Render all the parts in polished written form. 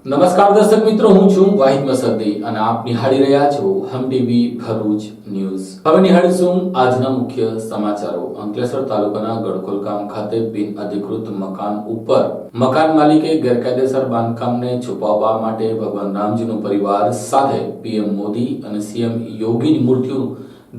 નમસ્કાર દર્શક મિત્રો, હું છું વાહિદ મસદી અને આપ નિહાળી રહ્યા છો હમ ટીવી ભરૂચ ન્યૂઝ। હવે નિહાળીશું આજના મુખ્ય સમાચારો। અંકલેશ્વર તાલુકાના ગડખોલ ગામ ખાતે બિન અધિકૃત મકાન ઉપર મકાન માલિકે ગેરકાયદેસર બાંધકામને છુપાવવા માટે ભગવાન રામજીનો પરિવાર સાથે પીએમ મોદી અને સીએમ યોગીની મૂર્તિઓ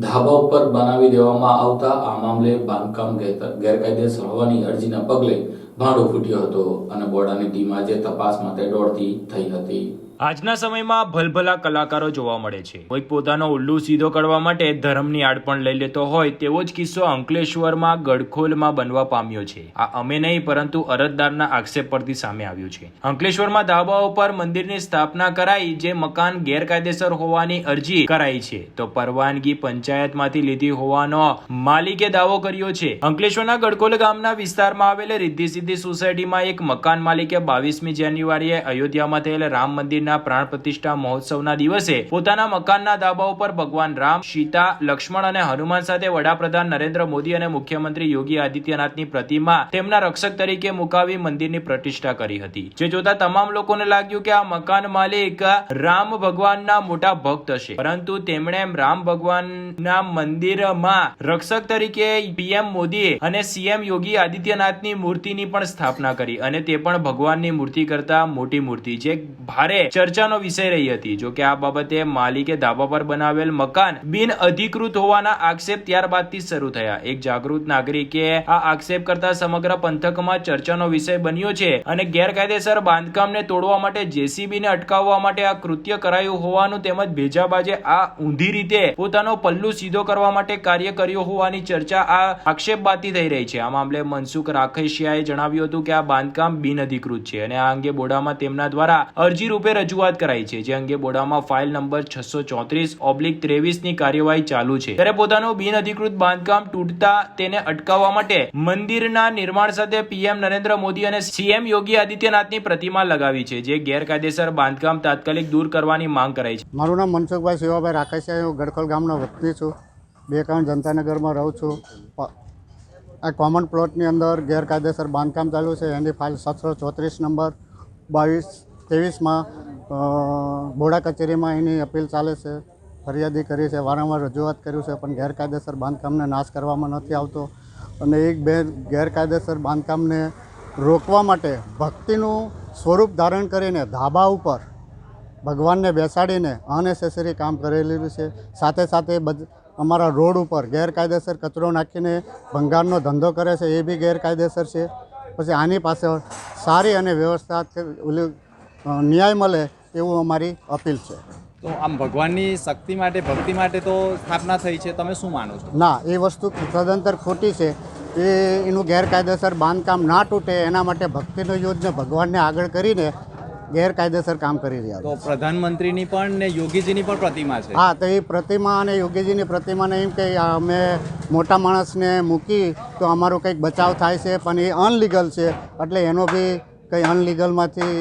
ધાબા ઉપર બનાવી દેવામાં આવતા આ મામલે બાંધકામ ગેરકાયદેસર હોવાની અરજીના પગલે ભાંડો ફૂટ્યો હતો અને બોર્ડની ટીમ આજે તપાસ માટે દોડતી થઈ હતી। આજના સમયમાં ભલભલા કલાકારો જોવા મળે છે। કોઈક પોતાનો ઉલ્લુ સીધો કરવા માટે ધર્મની આડ પણ લઈ લેતો હોય તેવો જ કિસ્સો અંકલેશ્વરમાં ગડખોલમાં બનવા પામ્યો છે। આ અમે નહીં પરંતુ અરજદારના આક્ષેપ પરથી સામે આવ્યું છે। અંકલેશ્વરમાં ધાબાઓ પર મંદિરની સ્થાપના કરાઈ, જે મકાન ગેરકાયદેસર હોવાની અરજી કરાઈ છે તો પરવાનગી પંચાયતમાંથી લીધી હોવાનો માલિકે દાવો કર્યો છે। અંકલેશ્વરના ગડખોલ ગામના વિસ્તારમાં આવેલ રિદ્ધિ સિદ્ધિ સોસાયટીમાં એક મકાન માલિકે 22મી જાન્યુઆરીએ અયોધ્યામાં થયેલ રામ મંદિર પ્રાણ પ્રતિષ્ઠા મહોત્સવના દિવસે પોતાના મકાનના ધાબા ઉપર ભગવાન રામ, સીતા, લક્ષ્મણ અને હનુમાન સાથે વડાપ્રધાન નરેન્દ્ર મોદી અને મુખ્યમંત્રી યોગી આદિત્યનાથની પ્રતિમા તેમના રક્ષક તરીકે મુકાવી મંદિરની પ્રતિષ્ઠા કરી હતી। જે જોતા તમામ લોકોને લાગ્યું કે આ મકાન માલિક રામ ભગવાનના મોટા ભક્ત હશે, પરંતુ તેમણે રામ ભગવાનના મંદિરમાં રક્ષક તરીકે પીએમ મોદી અને સીએમ યોગી આદિત્યનાથની મૂર્તિની પણ સ્થાપના કરી અને તે પણ ભગવાનની મૂર્તિ કરતા મોટી મૂર્તિ, જે ભારે ચર્ચાનો વિષય રહી હતી। જો કે આ બાબતે માલિકે ધાબા પર બનાવેલ મકાન બિન અધિકૃત હોવાના આક્ષેપ ત્યારબાદથી શરૂ થયા। એક જાગૃત નાગરિકે આ આક્ષેપ કરતા સમગ્ર પંથકમાં ચર્ચાનો વિષય બન્યો છે અને ગેરકાયદેસર બાંધકામને તોડવા માટે જેસીબીને અટકાવવા માટે આ કૃત્ય કરાયું હોવાનું તેમજ ભેજાબાજે આ ઊંધી રીતે પોતાનો પલ્લુ સીધો કરવા માટે કાર્ય કર્યો હોવાની ચર્ચા આ આક્ષેપ બાદથી થઈ રહી છે। આ મામલે મનસુખ રાખેશિયાએ જણાવ્યું હતું કે આ બાંધકામ બિન અધિકૃત છે અને આ અંગે બોર્ડમાં તેમના દ્વારા અરજી રૂપે રજૂઆત કરાઈ છે, જે અંગે બોર્ડમાં ફાઇલ નંબર 634/23 ની કાર્યવાહી ચાલુ છે। ત્યારે પોતાનું બિન અધિકૃત બાંધકામ તૂટતા તેને અટકાવવા માટે મંદિરના નિર્માણ સાથે પીએમ નરેન્દ્ર મોદી અને સીએમ યોગી આદિત્યનાથની પ્રતિમા લગાવી છે, જે ગેરકાયદેસર બાંધકામ તાત્કાલિક દૂર કરવાની માંગ કરાઈ છે। મારું નામ મનસુખભાઈ શિવાભાઈ રાકેશિયા, હું ગડખોલ ગામનો વતની છું। 2 જનતાનગરમાં રહું છું। આ કોમન પ્લોટની અંદર ગેરકાયદેસર બાંધકામ ચાલુ છે। એની ફાઇલ 734 નંબર 22-23માં બોડા કચેરીમાં એની અપીલ ચાલે છે। ફરિયાદી કરી છે, વારંવાર રજૂઆત કર્યું છે, પણ ગેરકાયદેસર બાંધકામને નાશ કરવામાં નથી આવતો અને ગેરકાયદેસર બાંધકામને રોકવા માટે ભક્તિનું સ્વરૂપ ધારણ કરીને ધાબા ઉપર ભગવાનને બેસાડીને અનનેસેસરી કામ કરેલું છે। સાથે સાથે અમારા રોડ ઉપર ગેરકાયદેસર કચરો નાખીને ભંગારનો ધંધો કરે છે, એ બી ગેરકાયદેસર છે। પછી આની પાસે સારી અને વ્યવસ્થા ન્યાય મળે એવું અમારી અપીલ છે। તો આમ ભગવાનની શક્તિ માટે, ભક્તિ માટે તો સ્થાપના થઈ છે, તમે શું માનો છો? ના, એ વસ્તુ સદંતર ખોટી છે। એનું ગેરકાયદેસર બાંધકામ ના તૂટે એના માટે ભક્તિનો યોજને ભગવાનને આગળ કરીને ગેરકાયદેસર કામ કરી રહ્યા છે। તો પ્રધાનમંત્રીની પણ ને યોગીજીની પણ પ્રતિમા છે। હા, તો એ પ્રતિમા અને યોગીજીની પ્રતિમાને એમ કે અમે મોટા માણસને મૂકી તો અમારો કંઈક બચાવ થાય છે, પણ એ અનલીગલ છે, એટલે એનો બી કંઈ અનલીગલમાંથી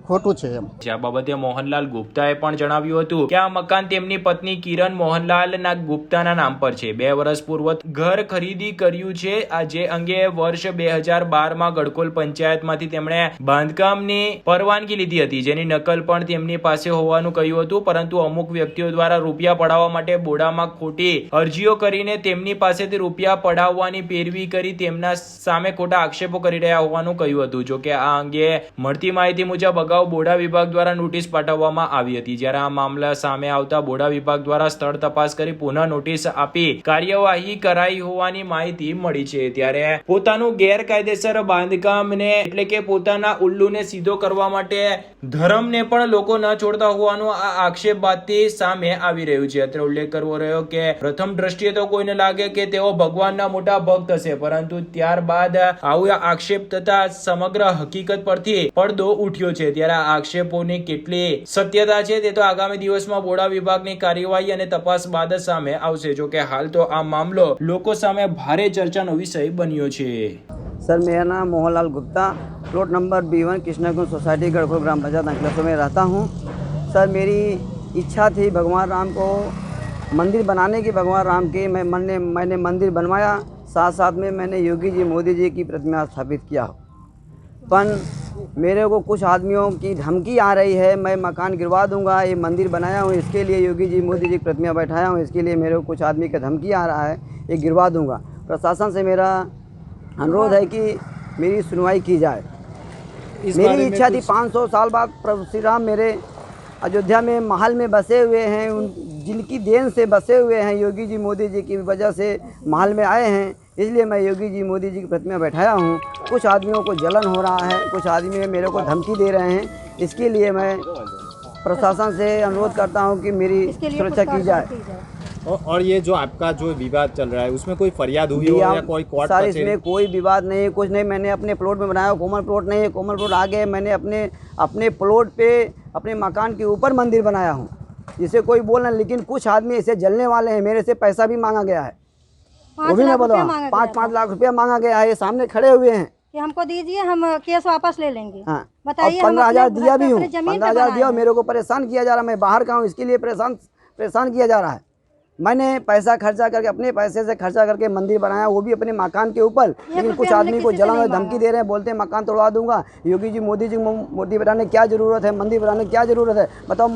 ખોટું છે એમ। આ બાબતે મોહનલાલ ગુપ્તાએ પણ જણાવ્યું હતું કે આ મકાન તેમની પત્ની કિરણ મોહનલાલના ગુપ્તાના નામ પર છે। 2 વર્ષ પૂર્વ ઘર ખરીદી કર્યું છે। આ જે અંગે વર્ષ 2012માં ગડખોલ પંચાયતમાંથી તેમણે બાંધકામની પરવાનગી લીધી હતી, જેની નકલ પણ તેમની પાસે હોવાનું કહ્યું હતું, પરંતુ અમુક વ્યક્તિઓ દ્વારા રૂપિયા પડાવવા માટે બોર્ડમાં ખોટી અરજીઓ કરીને તેમની પાસેથી રૂપિયા પડાવવાની પેરવી કરી તેમના સામે ખોટા આક્ષેપો કરી રહ્યા હોવાનું કહ્યું હતું। જો કે આ અંગે મળતી માહિતી મુજબ અગાઉ બોડા વિભાગ દ્વારા નોટિસ પાઠવવામાં આવી હતી। જ્યારે આ મામલા સામે આવતા બોડા વિભાગ દ્વારા સ્થળ તપાસ કરી પુનઃ નોટિસ આપી કાર્યવાહી કરાઈ હોવાની માહિતી મળી છે। ત્યારે પોતાનું ગેરકાયદેસર બાંધકામને એટલે કે પોતાના ઉલ્લુને સીધો કરવા માટે ધર્મને પણ લોકો ન છોડતા હોવાનું આ આક્ષેપ બાદથી સામે આવી રહ્યું છે। અત્યારે ઉલ્લેખ કરવો રહ્યો કે પ્રથમ દ્રષ્ટિએ તો કોઈને લાગે કે તેઓ ભગવાનના મોટા ભક્ત હશે, પરંતુ ત્યારબાદ આવું આક્ષેપ થતા સમગ્ર હકીકત પરથી પડદો ઉઠ્યો છે। ત્યારે આ આક્ષેપોની કેટલી સત્યતા છે તે તો આગામી દિવસમાં બોડા વિભાગની કાર્યવાહી અને તપાસ બાદ જ સામે આવશે। જો કે હાલ તો આ મામલો લોકો સામે ભારે ચર્ચાનો વિષય બન્યો છે। सर, मेरा नाम Mohanlal Gupta, plot number B1 Krishnakunj society Gadkhol ग्राम पंचायत अंकलेश्वर में रहता हूँ। सर, मेरी इच्छा थी भगवान राम को मंदिर बनाने की। भगवान राम के मैंने मंदिर बनवाया, साथ साथ में मैंने योगी जी, मोदी जी की प्रतिमा स्थापित किया। पण मेरे को कुछ आदमियों की धमकी आ रही है, मैं मकान गिरवा दूंगा, ये मंदिर बनाया हूँ इसके लिए, योगी जी मोदी जी की प्रतिमा बैठाया हूँ इसके लिए, मेरे को कुछ आदमी का धमकी आ रहा है, ये गिरवा दूंगा। प्रशासन से मेरा अनुरोध है कि मेरी सुनवाई की जाए। मेरी इच्छा थी 500 साल बाद प्रभु श्री राम मेरे अयोध्या में महल में बसे हुए हैं, उन जिनकी देन से बसे हुए हैं, योगी जी मोदी जी की वजह से महल में आए हैं, इसलिए मैं योगी जी मोदी जी की प्रतिमा बैठाया हूँ। कुछ आदमियों को जलन हो रहा है, कुछ आदमी मेरे को धमकी दे रहे हैं, इसके लिए मैं प्रशासन से अनुरोध करता हूँ कि मेरी सुरक्षा की जाए। और ये जो आपका जो विवाद चल रहा है उसमें कोई फरियाद हुई हो या कोई कोर्ट सर कचहरी? इसमें कोई विवाद नहीं, कुछ नहीं। मैंने अपने प्लॉट में बनाया, कोमल प्लॉट नहीं है, कोमल प्लॉट आगे मैंने अपने प्लॉट पे अपने मकान के ऊपर मंदिर बनाया हूँ, जिसे कोई बोल रहा है। लेकिन कुछ आदमी ऐसे जलने वाले हैं, मेरे से पैसा भी मांगा गया है, वो भी मैं बोला 5-5 लाख रुपया मांगा गया है, ये सामने खड़े हुए हैं कि हमको दीजिए, हम केस वापस ले लेंगे। हाँ, बताइए। 15,000 दिया भी हूँ, 15,000 दिया, मेरे को परेशान किया जा रहा है, मैं बाहर का हूँ, इसके लिए परेशान किया जा रहा है। मैंने पैसा खर्चा करके, अपने पैसे से खर्चा करके मंदिर बनाया, वो भी अपने मकान के ऊपर, लेकिन कुछ आदमी को जलन और धमकी दे रहे हैं, बोलते हैं मकान तोड़वा दूंगा। योगी जी मोदी जी मूर्ति बनाने क्या ज़रूरत है, मंदिर बनाने क्या ज़रूरत है? बताओ,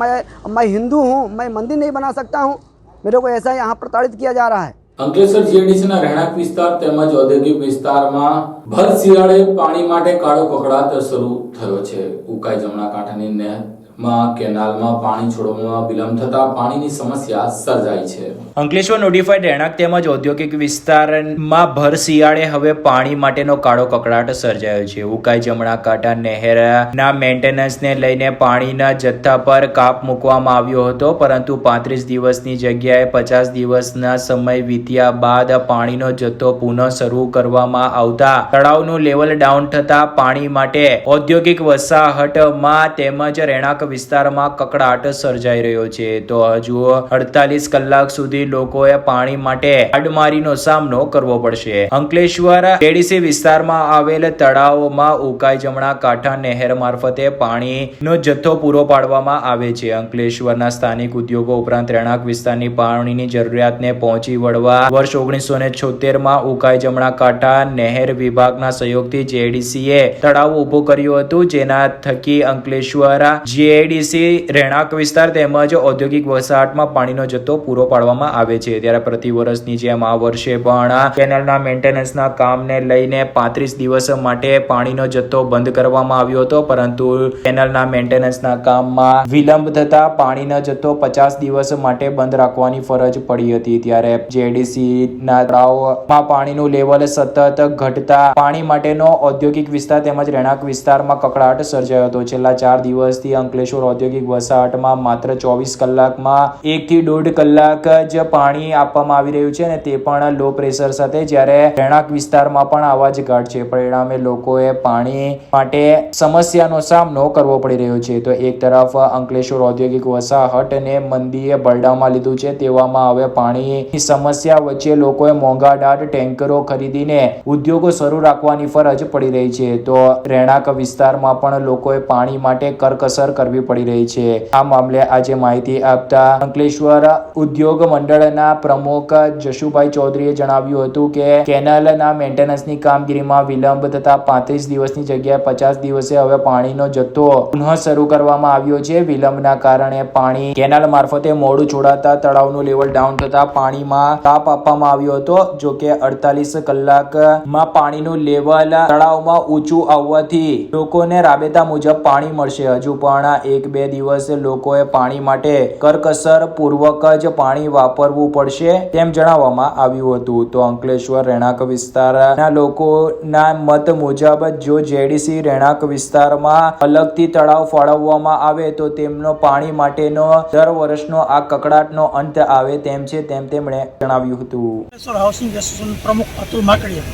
मैं हिंदू हूँ, मैं मंदिर नहीं बना सकता हूँ? मेरे को ऐसा यहाँ प्रताड़ित किया जा रहा है। અંકલેશ્વર જીઆઈડીસીના રહેણાંક વિસ્તાર તેમજ ઔદ્યોગિક વિસ્તારમાં ભર શિયાળે પાણી માટે કાળો કકળાટ શરૂ થયો છે। ઉકાઈ જમણા કાંઠાની નહેરમાં કેનાલમાં પાણી છોડવામાં વિલંબ થતા પાણીની સમસ્યા સર્જાઈ છે। અંકલેશ્વર નોટિફાઈડ રહેણાંક તેમજ ઔદ્યોગિક વિસ્તારમાં ભર શિયાળે હવે પાણી માટેનો કાળો કકળાટ સર્જાયો છે। ઉકાઈ જમણા કાંઠા નહેરના મેન્ટેનન્સને લઈને પાણીના જથ્થા પર કાપ મૂકવામાં આવ્યો હતો, પરંતુ 35 દિવસની જગ્યાએ 50 દિવસના સમય વીત્યા બાદ પાણીનો જથ્થો પુનઃ શરૂ કરવામાં આવતા તળાવનું લેવલ ડાઉન થતા પાણી માટે ઔદ્યોગિક વસાહતમાં તેમજ રહેણાંક વિસ્તારમાં કકળાટ સર્જાઈ રહ્યો છે। તો હજુ 48 કલાક સુધી લોકોએ પાણી માટે હાડમારીનો સામનો કરવો પડશે। અંકલેશ્વર જેડીસી વિસ્તારમાં આવેલ તળાવમાં ઉકાઈ જમણા કાંઠા નહેર મારફતે પાણીનો જથ્થો પૂરો પાડવામાં આવે છે। અંકલેશ્વરના સ્થાનિક ઉદ્યોગો ઉપરાંત રહેણાંક વિસ્તારની પાણીની જરૂરિયાતને પહોંચી વળવા વર્ષ 1976માં ઉકાઈ જમણા કાંઠા નહેર વિભાગના સહયોગથી જેડીસીએ તળાવ ઊભું કર્યું હતું, જેના થકી અંકલેશ્વર જીઆઈડીસી રહેણાંક વિસ્તાર તેમજ ઔદ્યોગિક વસાહતમાં પાણીનો જથ્થો પૂરો પાડવામાં આવે છે। ત્યારે પ્રતિ વર્ષની જેમ આ વર્ષે પણ કેનાલના મેન્ટેનન્સના કામને લઈને 35 દિવસ માટે પાણીનો જથ્થો બંધ કરવામાં આવ્યો હતો, પરંતુ કેનાલના મેન્ટેનન્સના કામમાં વિલંબ થતા પાણીનો જથ્થો 50 દિવસ માટે બંધ રાખવાની ફરજ પડી હતી। ત્યારે જેડીસીના તળાવમાં પાણીનું લેવલ સતત ઘટતા પાણી માટેનો ઔદ્યોગિક વિસ્તાર તેમજ રહેણાંક વિસ્તારમાં કકળાટ સર્જાયો હતો। છેલ્લા 4 દિવસથી અંકલેશ્વર ઔદ્યોગિક વસાહતમાં માત્ર 24 કલાકમાં 1 થી 1.5 કલાક જ પાણી આપવામાં આવી રહ્યું છે, અને તે પણ લો પ્રેશર સાથે, જ્યારે રહેણાંક વિસ્તારમાં પણ આવા જ ઘાટ છે। પરિણામે લોકોએ પાણી માટે સમસ્યાનો સામનો કરવો પડી રહ્યો છે। તો એક તરફ અંકલેશ્વર ઔદ્યોગિક વસાહતને મંદીએ બરડામાં લીધું છે, તેવામાં હવે પાણીની સમસ્યા વચ્ચે લોકોએ મોંઘાદાટ ટેન્કરો ખરીદીને ઉદ્યોગો શરૂ રાખવાની ફરજ પડી રહી છે। તો રહેણાંક વિસ્તારમાં પણ લોકોએ પાણી માટે કરકસર કરવી પડી રહી છે। આ મામલે આજે માહિતી આપતા અંકલેશ્વર ઉદ્યોગ મંડળના પ્રમુખ જશુભાઈ ચૌધરીએ જણાવ્યું હતું કે કેનાલના મેન્ટેનન્સની કામગીરીમાં વિલંબ થતા 35 દિવસની જગ્યાએ 50 દિવસે હવે પાણીનો જથ્થો પુનઃ શરૂ કરવામાં આવ્યો છે। વિલંબના કારણે પાણી કેનાલ મારફતે મોડું છોડાતા તળાવનું લેવલ ડાઉન થતા પાણીમાં કાપ આપવામાં આવ્યો હતો। જો કે 48 કલાકમાં પાણીનું લેવલ તળાવમાં ઊંચું આવવાથી લોકોને રાબેતા મુજબ પાણી મળશે। હજુ પણ 1-2 દિવસ લોકોએ પાણી માટે કરકસર પૂર્વક જ પાણી વાપરવું પડશે તેમ જણાવવામાં આવ્યું હતું। તો અંકલેશ્વર રહેણાંક વિસ્તારના લોકોના મત મુજબ જો જેડીસી રહેણાંક વિસ્તારમાં અલગથી તળાવ ફાળવવામાં આવે તો તેમનો પાણી માટેનો દર વર્ષનો આ કકડાટનો અંત આવે તેમ છે, તેમ તેમણે જણાવ્યું હતું। હાઉસિંગ એસોસિએશન પ્રમુખ અતુલ માકડિયા।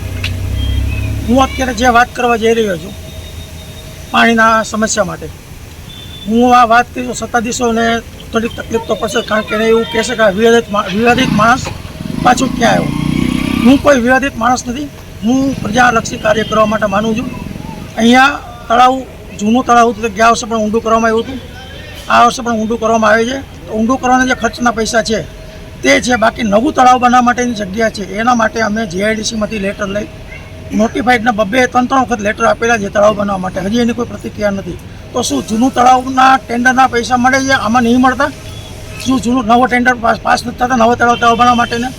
હું અત્યારે જે વાત કરવા જઈ રહ્યો છું પાણીના સમસ્યા માટે, હું આ વાત કરી તો સત્તાધીશોને થોડીક તકલીફ તો પડશે, કારણ કે એને એવું કહેશે કે વિવાદિત માણસ પાછું ક્યાં આવ્યો। હું કોઈ વિવાદિત માણસ નથી, હું પ્રજાલક્ષી કાર્ય કરવા માટે માનું છું। અહીંયા તળાવ જૂનું તળાવ હતું, ગયા વર્ષે પણ ઊંડું કરવામાં આવ્યું હતું, આ વર્ષે પણ ઊંડું કરવામાં આવે છે। તો ઊંડું કરવાના જે ખર્ચના પૈસા છે તે છે, બાકી નવું તળાવ બનાવવા માટેની જગ્યા છે, એના માટે અમે જીઆઈડીસીમાંથી લેટર લઈ નોટિફાઈડના 2-3 વખત લેટર આપેલા છે તળાવ બનાવવા માટે, હજી એની કોઈ પ્રતિક્રિયા નથી. તો શું જૂનું તળાવના ટેન્ડરના પૈસા મળે છે, આમાં નહીં મળતા? શું જૂનું નવો ટેન્ડર પાસ નથી થતા નવો તળાવ બનાવવા માટેને?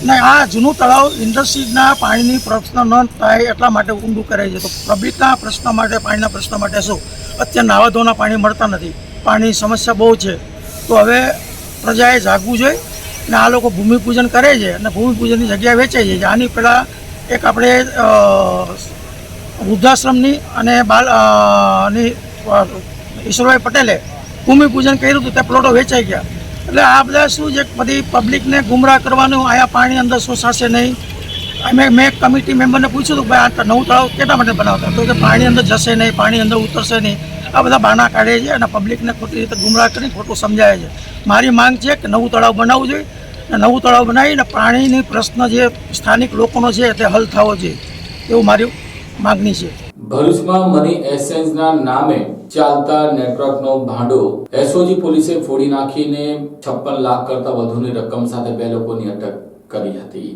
ને આ જૂનું તળાવ ઇન્ડસ્ટ્રીના પાણીની પ્રશ્ન ન થાય એટલા માટે ઊંડું કરે છે. તો પબ્લિકના પ્રશ્ન માટે, પાણીના પ્રશ્ન માટે શું અત્યારે નાવા ધોવાના પાણી મળતા નથી, પાણીની સમસ્યા બહુ છે. તો હવે પ્રજાએ જાગવું જોઈએ ને આ લોકો ભૂમિપૂજન કરે છે અને ભૂમિપૂજનની જગ્યા વેચે છે. આની પહેલાં એક આપણે વૃદ્ધાશ્રમની અને ઈશ્વરભાઈ પટેલે ભૂમિપૂજન કર્યું હતું, ત્યાં પ્લોટો વેચાઈ ગયા. એટલે આ બધા શું છે, બધી પબ્લિકને ગુમરાહ કરવાનું. આયા પાણી અંદર શોષાશે નહીં. મેં એક કમિટી મેમ્બરને પૂછ્યું હતું, ભાઈ આ નવું તળાવ કેટલા માટે બનાવતા? તો કે પાણી અંદર જશે નહીં, પાણી અંદર ઉતરશે નહીં. આ બધા બાના કાઢે છે અને પબ્લિકને ખોટી રીતે ગુમરાહ કરી ખોટું સમજાય છે. મારી માંગ છે કે નવું તળાવ બનાવવું જોઈએ અને નવું તળાવ બનાવીને પાણીની પ્રશ્ન જે સ્થાનિક લોકોનો છે તે હલ થવો જોઈએ, એવું મારી માગણી છે. ભરૂચમાં મની એક્સચેન્જના નામે ચાલતા નેટવર્કનો ભાંડો એસઓજી પોલીસે ફોડી નાખીને 56 લાખ કરતા વધુની રકમ સાથે 2 લોકોની અટક કરી હતી.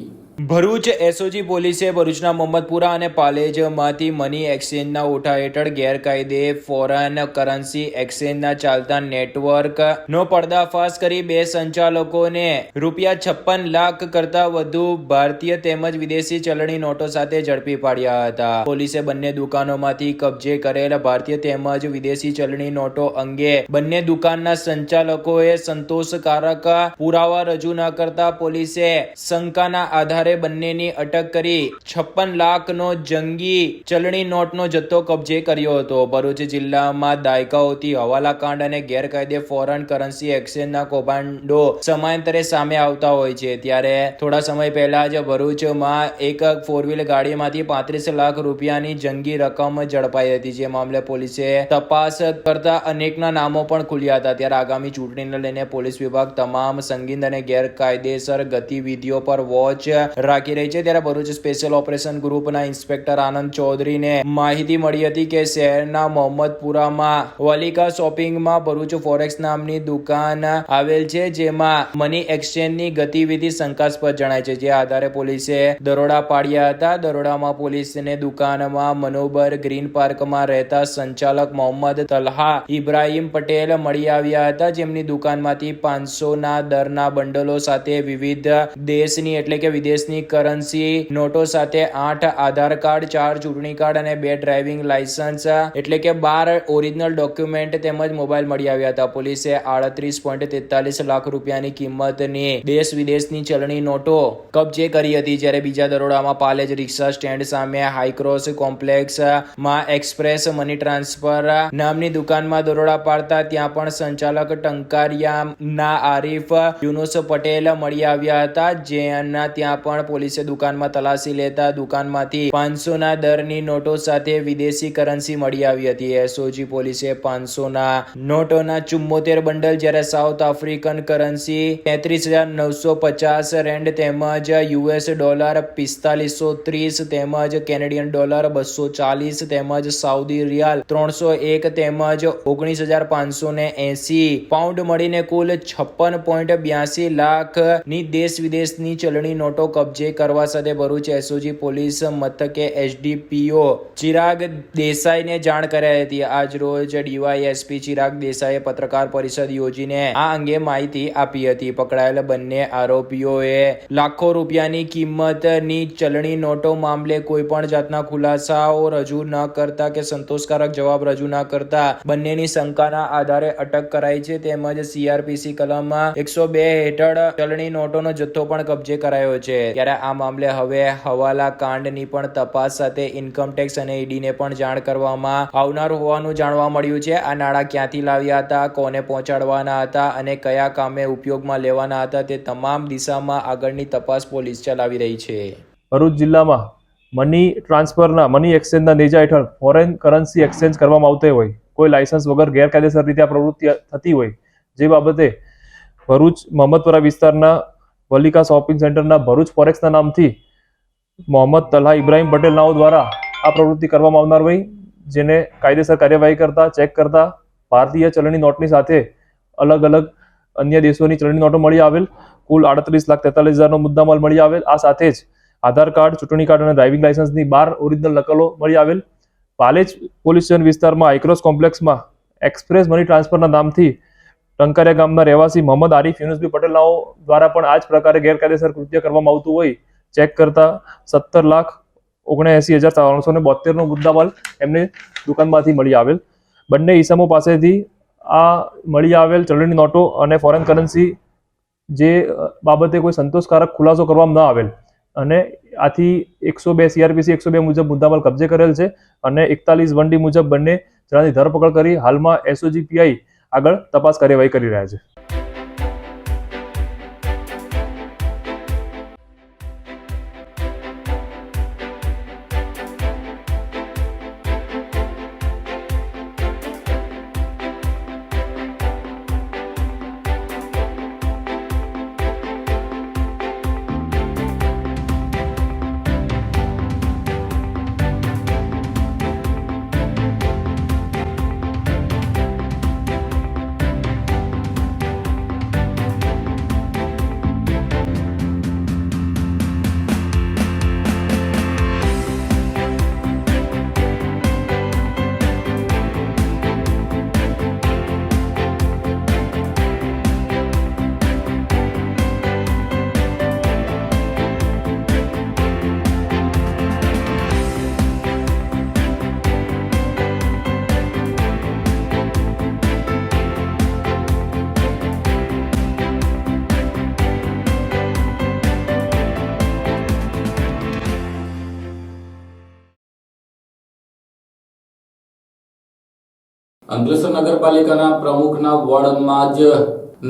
ભરૂચ એસઓજી પોલીસે ભરૂચના મોહમ્મદપુરા અને પાલેજમાંથી મની એક્સચેન્જના ઓઠા હેઠળ ગેરકાયદે ફોરેન કરન્સી એક્સચેન્જના ચાલતા નેટવર્કનો પર્દાફાશ કરી 2 સંચાલકોને ₹56 લાખ કરતા વધુ ભારતીય તેમજ વિદેશી ચલણી નોટો સાથે ઝડપી પાડ્યા હતા. પોલીસે બંને દુકાનોમાંથી કબજે કરેલ ભારતીય તેમજ વિદેશી ચલણી નોટો અંગે બંને દુકાનના સંચાલકોએ સંતોષકારક પુરાવા રજૂ ન કરતા પોલીસે શંકાના આધારે બંનેની અટક કરી 56 લાખનો જંગી ચલણી નોટનો જથ્થો કબજે કર્યો હતો. ભરૂચ જિલ્લામાં દાયકાઓથી હવાલા કાંડ અને ગેરકાયદે ફોરેન કરન્સી એક્સચેન્જના કૌભાંડો સમયાંતરે સામે આવતા હોય છે. ત્યારે થોડા સમય પહેલા જ ભરૂચમાં એક 4-વ્હીલર ગાડીમાંથી 35 લાખ રૂપિયાની જંગી રકમ ઝડપાઈ હતી. જે મામલે પોલીસે તપાસ કરતા અનેકના નામો પણ ખુલ્યા હતા. ત્યારે આગામી ચૂંટણીને લઈને પોલીસ વિભાગ તમામ સંગીન અને ગેરકાયદેસર ગતિવિધિઓ પર વોચ રાખી રહી છે. ત્યારે ભરૂચ સ્પેશિયલ ઓપરેશન ગ્રુપના ઇન્સ્પેક્ટર આનંદ ચૌધરીને માહિતી મળી હતી કે શહેરના મોહમ્મદપુરામાં વલિકા શોપિંગમાં ભરૂચ ફોરેક્સ નામની દુકાન આવેલ છે, જેમાં મની એક્સચેન્જની ગતિવિધિ શંકાસ્પદ જણાય છે. જે આધારે પોલીસે દરોડા પાડ્યા હતા. દરોડામાં પોલીસને દુકાનમાં મનોબર ગ્રીન પાર્કમાં રહેતા સંચાલક મોહમ્મદ તલહા ઇબ્રાહીમ પટેલ મળી આવ્યા હતા, જેમની દુકાનમાંથી 500ના દરના બંડલો સાથે વિવિધ દેશની એટલે કે વિદેશની કરન્સી નોટો સાથે 8 આધાર કાર્ડ, 4 ચૂંટણી કાર્ડ અને 2 ડ્રાઇવિંગ લાયસન્સ એટલે કે 12 ઓરિજિનલ ડોક્યુમેન્ટ તેમજ મોબાઈલ મળી આવ્યા હતા. પોલીસે 38.43 લાખ રૂપિયાની કિંમતની દેશ વિદેશની ચલણી નોટો કબજે કરી હતી. જ્યારે બીજા દરોડામાં પાલેજ રિક્ષા સ્ટેન્ડ સામે હાઈક્રોસ કોમ્પ્લેક્સમાં એક્સપ્રેસ મની ટ્રાન્સફર નામની દુકાનમાં દરોડા પાડતા ત્યાં પણ સંચાલક ટંકારિયાના આરીફ યુનુસ પટેલ મળી આવ્યા હતા. જેના ત્યાં પણ પોલીસે દુકાનમાં તલાશી લેતા દુકાનમાંથી 500ના દરની નોટો સાથે વિદેશી કરન્સી મળી આવી હતી. એસઓજી પોલીસે 500ના નોટોના 74 બંડલ, જ્યારે સાઉથ આફ્રિકન કરન્સી 33,950 રેન્ડ તેમજ US ડોલર 4530 તેમજ કેનેડિયન ડોલર 240 તેમજ સાઉદી રિયાલ 301 તેમજ 19,580 પાઉન્ડ મળીને કુલ 56.82 લાખની દેશ વિદેશની ચલણી નોટો કબજે કરવા સાથે ભરૂચ એસઓજી પોલીસ મથકે એસડીપીઓ ચિરાગ દેસાઈને જાણ કરાઈ હતી. આજ રોજ ડીવાયએસપી ચિરાગ દેસાઈએ પત્રકાર પરિષદ યોજીને આ અંગે માહિતી આપી હતી. પકડાયેલ બંને આરોપીઓએ લાખો રૂપિયાની કિંમતની ચલણી નોટો મામલે કોઈ પણ જાતના ખુલાસાઓ રજૂ ન કરતા કે સંતોષકારક જવાબ રજૂ ન કરતા બંનેની શંકાના આધારે અટક કરાઈ છે. તેમજ CRPC કલમ 102 હેઠળ ચલણી નોટોનો જથ્થો પણ કબજે કરાયો છે. ત્યારે આ મામલે હવે હવાલા કાંડની પણ તપાસ સાથે ઇન્કમટેક્સ અને ઈડીને પણ જાણ કરવામાં આવનાર હોવાનું જાણવા મળ્યું છે. આ નાણાં ક્યાંથી લાવ્યા હતા, કોને પહોંચાડવાના હતા અને કયા કામે ઉપયોગમાં લેવાના હતા, તે તમામ દિશામાં આગળની તપાસ પોલીસ ચલાવી રહી છે. ભરૂચ જિલ્લામાં મની એક્સચેન્જના નેજા હેઠળ ફોરેન કરન્સી એક્સચેન્જ કરવામાં આવતી હોય, કોઈ લાયસન્સ વગર ગેરકાયદેસર રીતે આ પ્રવૃત્તિ થતી હોય, જે બાબતે ભરૂચ મોહમ્મદપુરા વિસ્તારના વલિકા શોપિંગ સેન્ટરના ભરૂચ ફોરેક્સના નામથી મોહમ્મદ તલહા ઇબ્રાહીમ પટેલ નાઓ દ્વારા આ પ્રવૃત્તિ કરવામાં આવનાર હોય, જેને કાયદેસર કાર્યવાહી કરતા ચેક કરતા ભારતીય ચલણી નોટની સાથે અલગ અલગ અન્ય દેશોની ચલણી નોટો મળી આવેલ. કુલ 38,43,000નો મુદ્દામાલ મળી આવેલ. આ સાથે જ આધાર કાર્ડ, ચૂંટણી કાર્ડ અને ડ્રાઇવિંગ લાયસન્સની 12 ઓરિજિનલ નકલો મળી આવેલ. પાલેજ પોલીસ સ્ટેશન વિસ્તારમાં આઈક્રોસ કોમ્પ્લેક્સમાં એક્સપ્રેસ મની ટ્રાન્સફરના નામથી ટંકારિયા ગામના રહેવાસી મોહમ્મદ આરીફ યુનુસબી પટેલનાઓ દ્વારા પણ આ જ પ્રકારે ગેરકાયદેસર કૃત્ય કરવામાં આવતું હોય ચેક કરતા 17,79,372નો મુદ્દામાલ એમની દુકાનમાંથી મળી આવેલ. બંને ઈસમો પાસેથી આ મળી આવેલ ચલણી નોટો અને ફોરેન કરન્સી જે બાબતે કોઈ સંતોષકારક ખુલાસો કરવામાં ન આવેલ અને આથી 102 CRPC 102 મુજબ મુદ્દામાલ કબજે કરેલ છે અને 41(1D) મુજબ બંને જણાની ધરપકડ કરી હાલમાં SOG PI આગળ તપાસ કાર્યવાહી કરી રહ્યા છે. અંકલેશ્વર નગરપાલિકાના પ્રમુખના વોર્ડમાં જ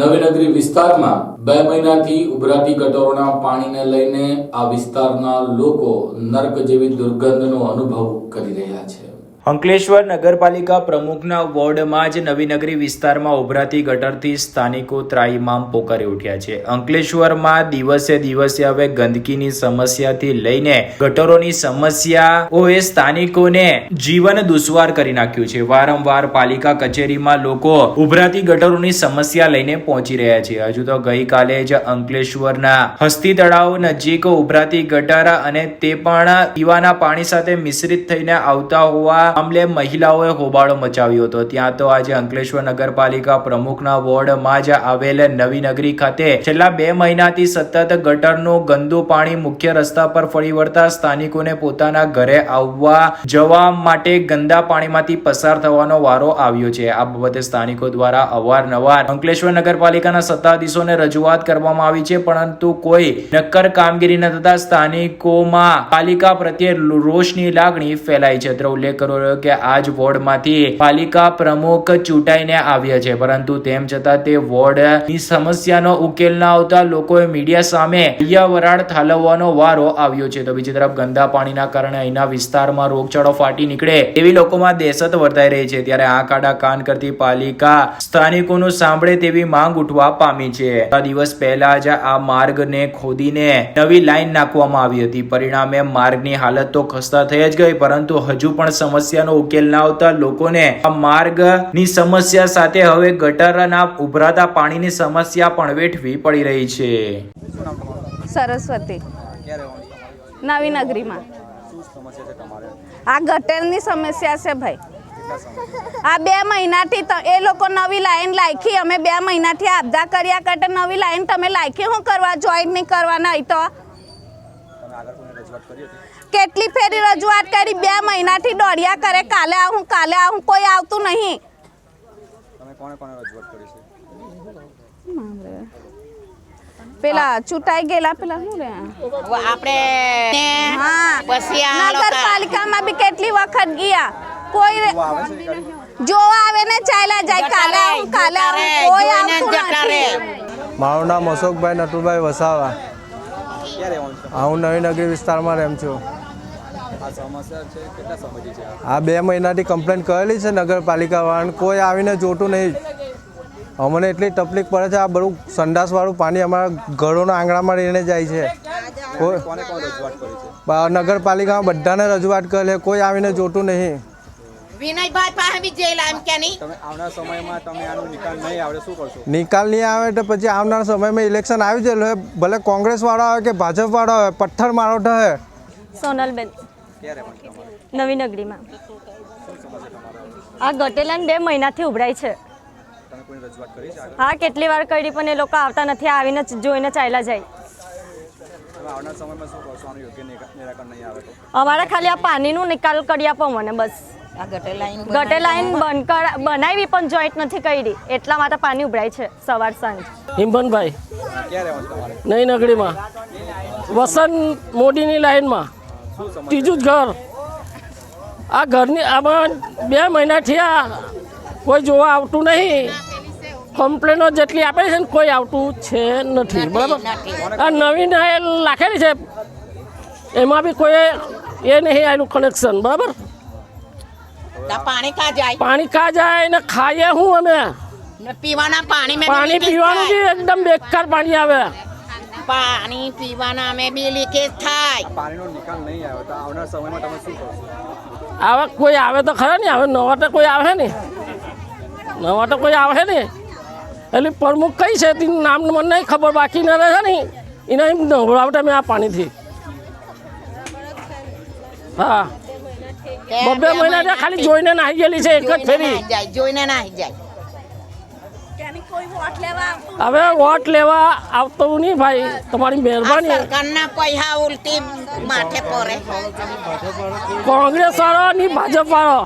નવીનગરી વિસ્તારમાં 2 મહિનાથી ઉભરાતી ગટરોના પાણીને લઈને આ વિસ્તારના લોકો નર્ક જેવી દુર્ગંધનો અનુભવ કરી રહ્યા છે. અંકલેશ્વર નગરપાલિકા પ્રમુખના વોર્ડમાં જ નવીનગરી વિસ્તારમાં ઉભરાતી ગટરથી સ્થાનિકો ત્રાહિમામ પોકારી ઉઠ્યા છે. અંકલેશ્વરમાં દિવસે દિવસે હવે ગંદકીની સમસ્યાથી લઈને ગટરોની સમસ્યાઓએ સ્થાનિકોને જીવન દુશ્વાર કરી નાખ્યું છે. વારંવાર પાલિકા કચેરીમાં લોકો ઉભરાતી ગટરોની સમસ્યા લઈને પહોંચી રહ્યા છે. હજુ તો ગઈકાલે જ અંકલેશ્વરના હસ્તી તળાવ નજીક ઉભરાતી ગટર અને તે પણ પીવાના પાણી સાથે મિશ્રિત થઈને આવતા હોવા મામલે મહિલાઓએ હોબાળો મચાવ્યો હતો. ત્યાં તો આજે અંકલેશ્વર નગરપાલિકા પ્રમુખના વોર્ડમાં જ આવેલ નવીનગરી ખાતે છેલ્લા 2 મહિનાથી સતત ગટરનું ગંદુ પાણી મુખ્ય રસ્તા પર ફરી વળતા સ્થાનિકોને પોતાના ઘરે આવવા જવા માટે ગંદા પાણીમાંથી પસાર થવાનો વારો આવ્યો છે. આ બાબતે સ્થાનિકો દ્વારા અવારનવાર અંકલેશ્વર નગરપાલિકાના સત્તાધીશોને રજૂઆત કરવામાં આવી છે, પરંતુ કોઈ નક્કર કામગીરી ન થતા સ્થાનિકોમાં પાલિકા પ્રત્યે રોષની લાગણી ફેલાઈ છે. ઉલ્લેખ કરો કે આજ વોર્ડમાંથી પાલિકા પ્રમુખ ચૂંટાઈને આવ્યા છે, પરંતુ તેમ છતાં તે વોર્ડની સમસ્યાનો ઉકેલ ના આવતા લોકોએ મીડિયા સામે વરાળ ઠાલવવાનો વારો આવ્યો છે. તો બીજી તરફ ગંદા પાણીના કારણે અહીંના વિસ્તારમાં રોગચાળો ફાટી નીકળે એવી લોકોમાં દહેશત વર્તાઈ રહી છે. ત્યારે આંખ આડા કાન કરતી પાલિકા સ્થાનિકોનું સાંભળે તેવી માંગ ઉઠવા પામી છે. 3 દિવસ પહેલા જ આ માર્ગને ખોદીને નવી લાઈન નાખવામાં આવી હતી. પરિણામે માર્ગની હાલત તો ખસ્તા થઈ જ ગઈ, પરંતુ હજુ પણ સમસ્યાનો ઉકેલ ના આવતા લોકોને આ માર્ગની સમસ્યા સાથે હવે ગટરના ઉભરાતા પાણીની સમસ્યા પણ વેઠવી પડી રહી છે. સરસ્વતી નવીનગરીમાં આ ગટરની સમસ્યા છે ભાઈ. આ 2 મહિનાથી એ લોકો નવી લાઈન લાયકી, અમે 2 મહિનાથી આપદા કર્યા કરતા નવી લાઈન તમે લાયકી શું કરવા જોઈન નહીં કરવાના? તો કેટલી ફેરી રજૂઆત કરી, 2 મહિનાથી દોડ્યા કરે, કાલે આવું કોઈ આવતું નહીં. પેલા ચૂંટાઈ ગયેલા પેલા શું રે આપણે નગરપાલિકામાં બી કેટલી વખત ગયા, કોઈ જોવા આવે ને ચાલ્યા જાય, કાલે આવું કોઈ આવતું નથી. મારું નામ અશોકભાઈ નટુભાઈ વસાવા. હું નવીનગરી વિસ્તારમાં રહું છું. આ 2 મહિનાથી કમ્પ્લેન કરેલી છે નગરપાલિકાવાળાને, કોઈ આવીને જોતું નહીં. અમને એટલી તકલીફ પડે છે. આ બધું સંડાસવાળું પાણી અમારા ઘરોના આંગણામાં રહીને જાય છે. નગરપાલિકામાં બધાને રજૂઆત કરે, કોઈ આવીને જોતું નહીં. વિનયભાઈ પાસે બી જેલ એમ કે નહીં તમે આવનાર સમયમાં તમે આનો નિકાલ નહીં આવડે શું કરશો? નિકાલ નહીં આવે તો પછી આવનાર સમયમાં ઇલેક્શન આવી જાય એટલે ભલે કોંગ્રેસવાળા હોય કે ભાજપવાળા હોય પથ્થર મારો થશે. સોનલબેન ક્યારે પણ તમારે નવી નગરીમાં આ ગટેલાન 2 મહિનાથી ઉભરાય છે. તમે કોઈ રજૂઆત કરી છે આગળ? હા કેટલી વાર કરી પણ એ લોકો આવતા નથી, આવીને જોઈને ચાલ્યા જાય. તમે આવનાર સમયમાં શું કરશો આનું યોગ્ય નિરાકરણ નહીં આવે તો? અમારે ખાલી આ પાણીનું નિકાલ કરી આપો મને બસ. ગટર લાઈન બનાવી પણ જોઈન્ટ નથી કરી, એટલા માટે પાણી ઉભરાય છે સવાર સાંજ. હિંમતભાઈ ક્યાં રહેવાનું તમારે? નઈ નગરીમાં વસંત મોદીની લાઈનમાં ત્રીજું જ ઘર. આ ઘરની આમાં 2 મહિનાથી આ કોઈ જોવા આવતું નહીં. કમ્પ્લેનો જેટલી આપે છે ને કોઈ આવતું છે નથી. બરાબર, આ નવી નાયલ રાખેલી છે એમાં બી કોઈ એ નહીં આવેલું કનેક્શન. બરાબર, પાણી કા જાય, પાણી કા જાય ને ખાઈએ હું અમે પીવાના પાણી પીવાનું બી એકદમ બેકાર પાણી આવે. પાણી પીવાના અમે બી લીકેજ થાય. પાણીનો નિકાલ નહીં આવે તો આવનાર સમયમાં તમે શું કરશો? હવે કોઈ આવે તો ખરા ને, હવે નવા તો કોઈ આવે ને, નવા તો કોઈ આવે ને. એટલે પ્રમુખ કઈ છે તેનું નામ મને નહીં ખબર, બાકી ના રહે ને એને એમ નવડાવતા મેં આ પાણીથી. હા 2 મહિના ખાલી જોઈને નાહી ગયેલી છે એક જ ફેરી. જોઈને નાહી જાય. હવે વોટ લેવા આવતો નહીં ભાઈ, તમારી મહેરબાની. સરકારના પૈસા ઉલટી માથે પડે. કોંગ્રેસ વાળો ની ભાજપ વાળો.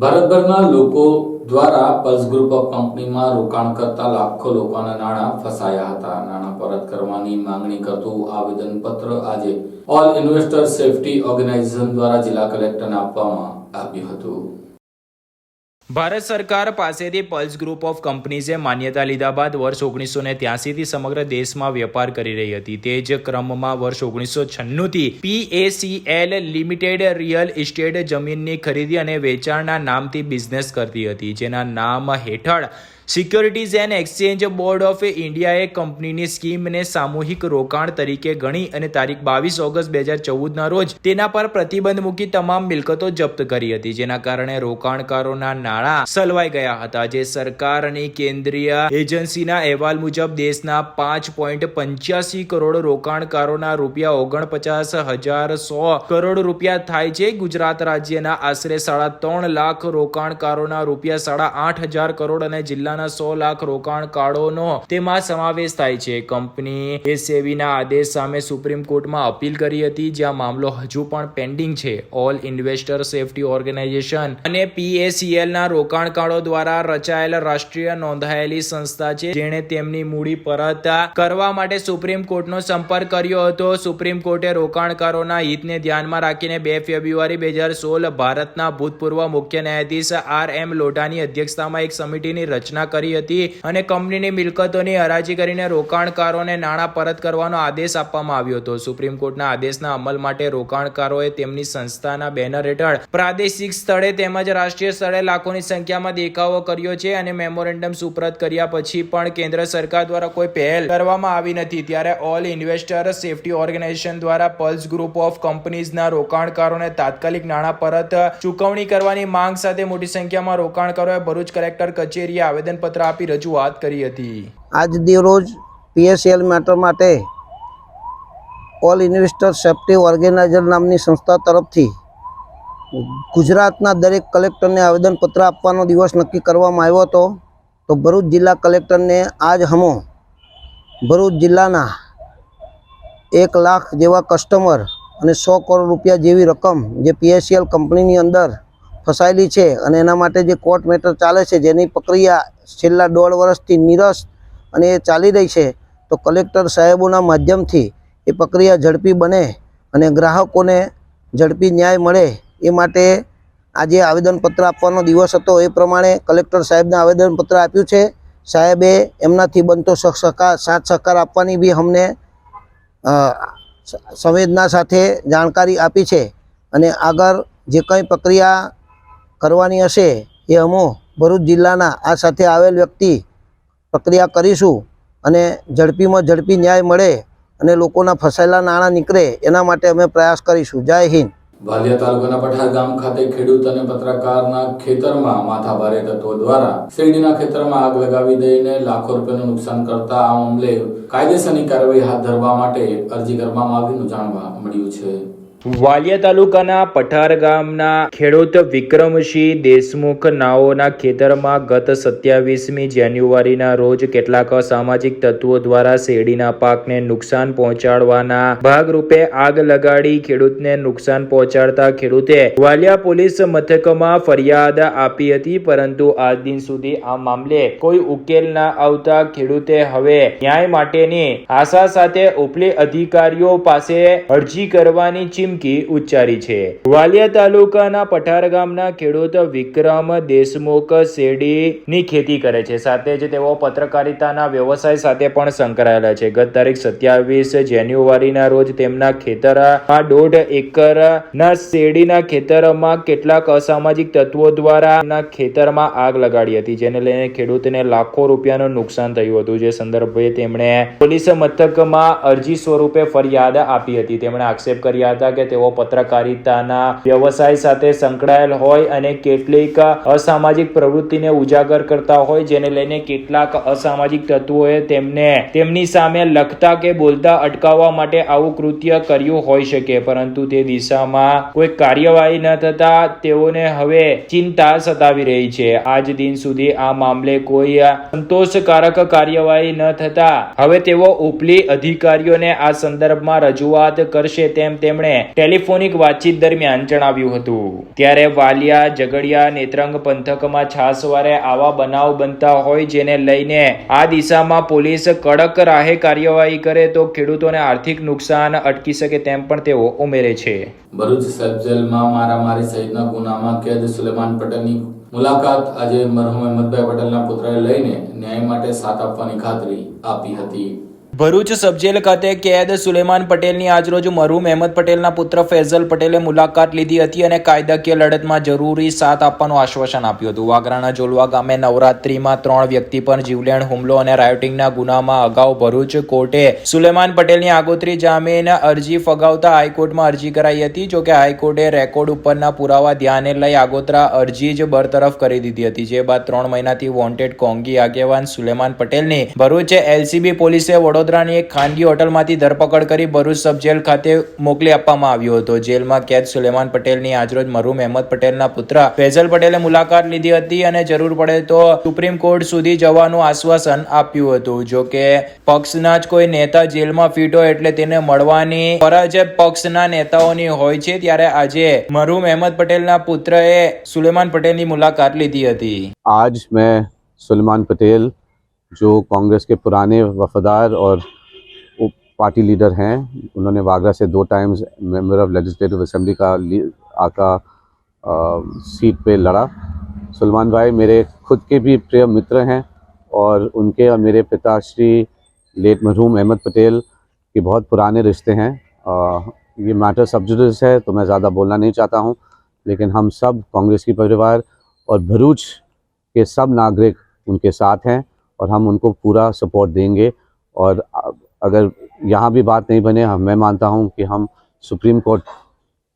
ભારતભરના લોકો દ્વારા પલ્સ ગ્રુપ ઓફ કંપનીમાં રોકાણ કરતા લાખો લોકોના નાણાં ફસાયા હતા. નાણાં પરત કરવાની માંગણી કરતું આવેદનપત્ર આજે ઓલ ઇન્વેસ્ટર સેફટી ઓર્ગેનાઇઝેશન દ્વારા જિલ્લા કલેક્ટરને આપવામાં આવ્યું હતું. ભારત સરકાર પાસેથી પલ્સ ગ્રુપ ઓફ કંપનીઝે માન્યતા લીધા બાદ વર્ષ 1983થી સમગ્ર દેશમાં વેપાર કરી રહી હતી. તે જ ક્રમમાં વર્ષ 1996થી PACL લિમિટેડ રિયલ એસ્ટેટ જમીનની ખરીદી અને વેચાણના નામથી બિઝનેસ કરતી હતી, જેના નામ હેઠળ securities and exchange board of ઇન્ડિયાએ કંપનીની સ્કીમને સામૂહિક રોકાણ તરીકે ગણી અને તારીખ 22 ઓગસ્ટ 2014ના રોજ તેના પર પ્રતિબંધ મૂકી તમામ મિલકતો જપ્ત કરી હતી, જેના કારણે રોકાણકારોના નાણાં સલવાઈ ગયા હતા. જે સરકારની કેન્દ્રીય એજન્સીના અહેવાલ મુજબ દેશના 5.85 કરોડ રોકાણકારોના રૂપિયા 49,100 કરોડ રૂપિયા થાય છે. ગુજરાત રાજ્યના આશરે 3.5 લાખ રોકાણકારોના રૂપિયા 8.5 કરોડ અને જિલ્લા 100 લાખ રોકાણકારોનો તેમાં સમાવેશ થાય છે. કંપની સેબીના આદેશ સામે સુપ્રીમ કોર્ટમાં અપીલ કરી હતી, જ્યાં મામલો હજુ પણ પેન્ડિંગ છે. ઓલ ઇન્વેસ્ટર સેફટી ઓર્ગેનાઇઝેશન અને PACL ના રોકાણકારો દ્વારા રચાયેલ રાષ્ટ્રીય નોંધાયેલી સંસ્થા છે, જેણે તેમની મૂડી પરત કરવા માટે સુપ્રીમ કોર્ટનો સંપર્ક કર્યો હતો. સુપ્રીમ કોર્ટે રોકાણકારોના હિતને ધ્યાનમાં રાખીને 2 ફેબ્રુઆરી 2016 ભારતના ભૂતપૂર્વ મુખ્ય ન્યાયાધીશ RM લોઢાની અધ્યક્ષતામાં એક સમિતિની રચના ઘોષણા કરી હતી અને કંપનીની મિલકતોની હરાજી કરીને રોકાણકારોને નાણાં પરત કરવાનો આદેશ આપવામાં આવ્યો હતો. સુપ્રીમ કોર્ટના આદેશના અમલ માટે રોકાણકારોએ તેમની સંસ્થાના બેનર હેઠળ પ્રાદેશિક સ્થળે તેમજ રાષ્ટ્રીય સ્થળે લાખોની સંખ્યામાં દેખાવો કર્યો છે અને મેમોરેન્ડમ સુપ્રત કર્યા પછી પણ કેન્દ્ર સરકાર દ્વારા કોઈ પહેલ કરવામાં આવી નથી. ત્યારે ઓલ ઇન્વેસ્ટર સેફ્ટી ઓર્ગેનાઇઝેશન દ્વારા પલ્સ ગ્રુપ ઓફ કંપનીઝના રોકાણકારોને તાત્કાલિક નાણાં પરત ચૂકવણી કરવાની માંગ સાથે મોટી સંખ્યામાં રોકાણકારોએ ભરૂચ કલેક્ટર કચેરીએ આવેદનપત્ર આપી રજૂઆત કરી હતી. આજ રોજ PSL મેટર માટે ઓલ ઇન્વેસ્ટર સેફ્ટી ઓર્ગેનાઇઝર નામની સંસ્થા તરફથી ગુજરાતના દરેક કલેક્ટરને આવેદનપત્ર આપવાનો દિવસ નક્કી કરવામાં આવ્યો હતો. તો ભરૂચ જિલ્લા કલેક્ટરને આજ હમો ભરૂચ જિલ્લાના 1 લાખ જેવા કસ્ટમર અને 100 કરોડ રૂપિયા જેવી રકમ જે PSL કંપનીની અંદર ફસાયેલી છે અને એના માટે જે કોર્ટ મેટર ચાલે છે, જેની પ્રક્રિયા છેલ્લા 1.5 વર્ષથી નીરસ અને એ ચાલી રહી છે, તો કલેક્ટર સાહેબોના માધ્યમથી એ પ્રક્રિયા ઝડપી બને અને ગ્રાહકોને ઝડપી ન્યાય મળે એ માટે આજે આવેદનપત્ર આપવાનો દિવસ હતો. એ પ્રમાણે કલેક્ટર સાહેબને આવેદનપત્ર આપ્યું છે. સાહેબે એમનાથી બનતો સાથ સહકાર આપવાની બી અમને સંવેદના સાથે જાણકારી આપી છે અને આગળ જે કંઈ પ્રક્રિયા કરવાની હશે એ અમો ભરૂચ જિલ્લાના આ સાથે આવેલ વ્યક્તિ પ્રક્રિયા કરીશું અને ઝડપીમાં ઝડપી ન્યાય મળે અને લોકોના ફસાયેલા નાણાં નીકળે એના માટે અમે પ્રયાસ કરીશું. જય હિન્દ. વાલિયા તાલુકાના પઠાર ગામ ખાતે ખેડૂત અને પત્રકારના ખેતરમાં માથાભારે તત્વો દ્વારા શેરડીના ખેતરમાં આગ લગાવી દઈને લાખો રૂપિયાનું નુકસાન કરતા આ મામલે કાયદેસરની કાર્યવાહી હાથ ધરવા માટે અરજી કરવામાં આવીનું જાણવા મળ્યું છે. વાલિયા તાલુકાના પઠાર ગામના ખેડૂત વિક્રમસિંહ દેશમુખ નાઓના ખેતરમાં ગત 27મી જાન્યુઆરીના રોજ કેટલાક અસામાજિક તત્વો દ્વારા શેરડીના પાકને નુકસાન પહોંચાડવાના ભાગરૂપે આગ લગાડી ખેડૂતને નુકસાન પહોંચાડતા ખેડૂતે વાલિયા પોલીસ મથકમાં ફરિયાદ આપી હતી, પરંતુ આજ દિન સુધી આ મામલે કોઈ ઉકેલ ના આવતા ખેડૂતે હવે ન્યાય માટેની આશા સાથે ઉપલી અધિકારીઓ પાસે અરજી કરવાની ચીમકી ઉચ્ચારી છે. વાલિયા તાલુકાના પઠાર ગામના ખેડૂત વિક્રમ દેશમુખ શેરડીની ખેતી કરે છે, સાથે જ તેઓ પત્રકારિતાના વ્યવસાય સાથે પણ સંકળાયેલા છે. ગત તારીખ 27 જાન્યુઆરીના રોજ તેમના ખેતરમાં 1.5 એકરના શેરડીના ખેતરમાં કેટલાક અસામાજિક તત્વો દ્વારા ખેતરમાં આગ લગાડી હતી, જેને લઈને ખેડૂતને લાખો રૂપિયાનું નુકસાન થયું હતું. જે સંદર્ભે તેમણે પોલીસ મથકમાં અરજી સ્વરૂપે ફરિયાદ આપી હતી. તેમણે આક્ષેપ કર્યા હતા કે તેઓ પત્રકારિતાના વ્યવસાય સાથે સંકળાયેલ હોય અને કેટલીક અસામાજિક પ્રવૃત્તિને ઉજાગર કરતા હોય, જેને લઈને કેટલાક અસામાજિક તત્વોએ તેમની સામે લખતા કે બોલતા અટકાવવા માટે આવું કૃત્ય કર્યું હોઈ શકે, પરંતુ તે દિશામાં કોઈ કાર્યવાહી ન થતા તેઓને હવે ચિંતા સતાવી રહી છે. આજ દિન સુધી આ મામલે કોઈ સંતોષકારક કાર્યવાહી ન થતા હવે તેઓ ઉપલી અધિકારીઓને આ સંદર્ભમાં રજૂઆત કરશે તેમ તેમણે ટેલિફોનિક વાતચીત દરમિયાન જણાવ્યું હતું. ત્યારે વાલિયા, ઝઘડિયા, નેત્રંગ પંથકમાં છાસવારે આવા બનાવ બનતા હોય, જેને લઈને આ દિશામાં પોલીસ કડક રાહે કાર્યવાહી કરે તો ખેડૂતોને આર્થિક નુકસાન અટકી શકે તેમ પણ તેઓ ઉમેરે છે. ભરૂચ સબ જેલમાં મારામારી સહિતના ગુનામાં કેદ સુલેમાન પટેલની મુલાકાત આજે મરહુમ અહેમદભાઈ પટેલના પુત્રએ લઈને ન્યાય માટે સાથ આપવાની ખાતરી આપી હતી. ભરૂચ સબજેલ ખાતે કેદ સુલેમાન પટેલની આજરોજ મરહુમ અહેમદ પટેલના પુત્ર ફૈઝલ પટેલે મુલાકાત લીધી હતી અને કાયદાકીય લડતમાં જરૂરી સાથ આપવાનું આશ્વાસન આપ્યું હતું. વાગરાના જોલવા ગામે નવરાત્રીમાં 3 વ્યક્તિ પર જીવલેણ હુમલો અને રાયોટિંગના ગુનામાં અગાઉ ભરૂચ કોર્ટે સુલેમાન પટેલની આગોતરી જામીન અરજી ફગાવતા હાઈકોર્ટમાં અરજી કરાઈ હતી. જોકે હાઈકોર્ટે રેકોર્ડ ઉપરના પુરાવા ધ્યાને લઈ આગોતરા અરજી જ બરતરફ કરી દીધી હતી. જે બાદ 3 મહિનાથી વોન્ટેડ કોંગી આગેવાન સુલેમાન પટેલની ભરૂચ LCB પોલીસે વડોદરાની એક ખાનગી હોટલમાંથી ધરપકડ કરી ભરૂચ સબ જેલ ખાતે મોકલી આપવામાં આવ્યો હતો. જેલમાં કેદ સુલેમાન પટેલની આજરોજ મરહુમ અહેમદ પટેલના પુત્ર ફૈઝલ પટેલે મુલાકાત લીધી હતી અને જરૂર પડે તો સુપ્રીમ કોર્ટ સુધી જવાનું આશ્વાસન આપ્યું હતું. જો કે પક્ષના જ કોઈ નેતા જેલમાં ફિટ હોય એટલે તેને મળવાની ફરજ પક્ષના નેતાઓની હોય છે. ત્યારે આજે મરહુમ અહેમદ પટેલના પુત્રએ સુલેમાન પટેલની મુલાકાત લીધી હતી. आज मैं सुलेमान पटेल जो कांग्रेस के पुराने वफादार और पार्टी लीडर हैं, उन्होंने वागरा से 2 times member of legislative assembly का सीट पे लड़ा. सुलेमान भाई मेरे खुद के भी प्रिय मित्र हैं और उनके और मेरे पिताश्री लेट मरहूम अहमद पटेल के बहुत पुराने रिश्ते हैं। ये मैटर सब जुडिस है तो मैं ज़्यादा बोलना नहीं चाहता हूँ, लेकिन हम सब कांग्रेस की परिवार और भरूच के सब नागरिक उनके साथ हैं और हम उनको पूरा सपोर्ट देंगे। और अगर यहाँ भी बात नहीं बने, मैं मानता हूँ कि हम सुप्रीम कोर्ट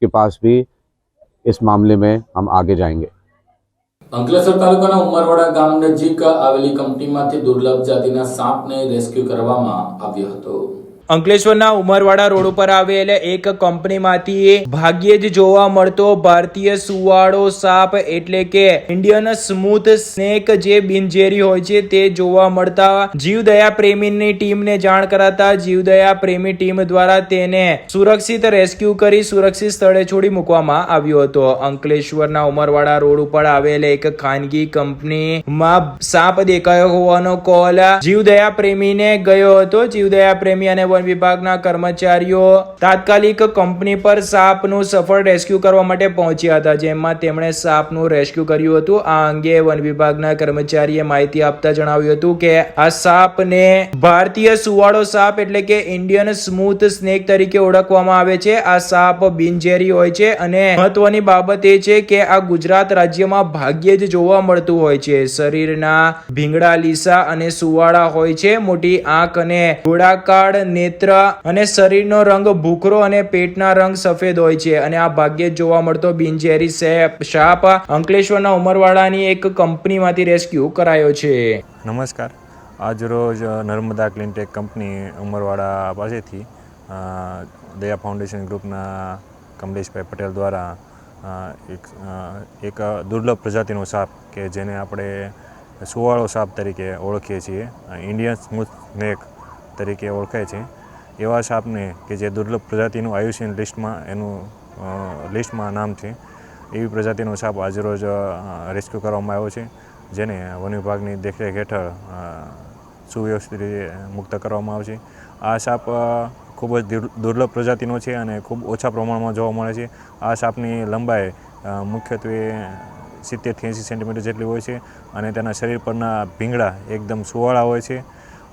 के पास भी इस मामले में हम आगे जाएंगे। અંકલેશ્વર તાલુકાના ઉમરવાડા ગામ નજીક આવેલી કંપનીમાંથી દુર્લભ જાતિના સાપને રેસ્ક્યુ કરવામાં આવ્યો હતો। અંકલેશ્વરના ઉમરવાડા રોડ ઉપર આવેલ એક કંપનીમાંથી ભાગ્યે જ જોવા મળતો ભારતીય સુવાળો સાપ એટલે કે ઇન્ડિયન સ્મૂથ સ્નેક જે બિનઝેરી હોય છે તે જોવા મળતા જીવદયા પ્રેમીની ટીમને જાણ કરાતા જીવદયા પ્રેમી ટીમ દ્વારા તેને સુરક્ષિત રેસ્ક્યુ કરી સુરક્ષિત સ્થળે છોડી મૂકવામાં આવ્યો હતો। અંકલેશ્વરના ઉમરવાડા રોડ ઉપર આવેલ એક ખાનગી કંપનીમાં સાપ દેખાયો હોવાનો કોલ જીવદયા પ્રેમીને ગયો હતો। જીવદયા પ્રેમી અને વન વિભાગના કર્મચારીઓ તાત્કાલિક કંપની પર સાપનું સફળ રેસ્ક્યુ કરવા માટે પહોંચ્યા હતા, જેમાં તેમણે સાપનું રેસ્ક્યુ કર્યું હતું। આ અંગે વન વિભાગના કર્મચારીએ માહિતી આપતા જણાવ્યું હતું કે આ સાપને ભારતીય સુવાળો સાપ એટલે કે ઇન્ડિયન સ્મૂથ સ્નેક તરીકે ઓળખવામાં આવે છે। આ સાપ બિનઝેરી હોય છે અને મહત્વની બાબત એ છે કે આ ગુજરાત રાજ્યમાં ભાગ્યે જ જોવા મળતું હોય છે। શરીરના ભીંગડા લીસા અને સુવાળા હોય છે, મોટી આંખ અને ગોળાકાર નેત્ર અને શરીરનો રંગ ભૂખરો અને પેટના રંગ સફેદ હોય છે અને આ ભાગ્યે જ જોવા મળતો બિનઝેરી સાપ અંકલેશ્વરના ઉમરવાડાની એક કંપનીમાંથી રેસ્ક્યુ કરાયો છે। નમસ્કાર, આજ રોજ નર્મદા ક્લિનટેક કંપની ઉમરવાડા પાસેથી દયા ફાઉન્ડેશન ગ્રુપના કમલેશભાઈ પટેલ દ્વારા એક દુર્લભ પ્રજાતિનો સાપ કે જેને આપણે સુવાળો સાપ તરીકે ઓળખીએ છીએ, ઇન્ડિયન સ્મૂથ સ્નેક તરીકે ઓળખાય છે, એવા સાપને કે જે દુર્લભ પ્રજાતિનું આયુષ્યન લિસ્ટમાં નામ છે, એવી પ્રજાતિનો સાપ આજરોજ રેસ્ક્યુ કરવામાં આવ્યો છે, જેને વન વિભાગની દેખરેખ હેઠળ સુવ્યવસ્થિત રીતે મુક્ત કરવામાં આવશે। આ સાપ ખૂબ જ દુર્લભ પ્રજાતિનો છે અને ખૂબ ઓછા પ્રમાણમાં જોવા મળે છે। આ સાપની લંબાઈ મુખ્યત્વે 70-80 સેન્ટીમીટર જેટલી હોય છે અને તેના શરીર પરના ભીંગડા એકદમ સુવાળા હોય છે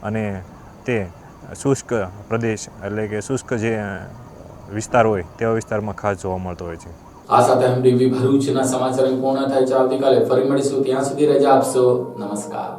અને તે શુષ્ક પ્રદેશ એટલે કે શુષ્ક જે વિસ્તાર હોય તેવા વિસ્તારમાં ખાસ જોવા મળતો હોય છે। આ સાથે એમડીવી ભરૂચના સમાચાર પૂર્ણ થાય છે। આવતીકાલે ફરી મળીશું, ત્યાં સુધી રજા આપશો। નમસ્કાર।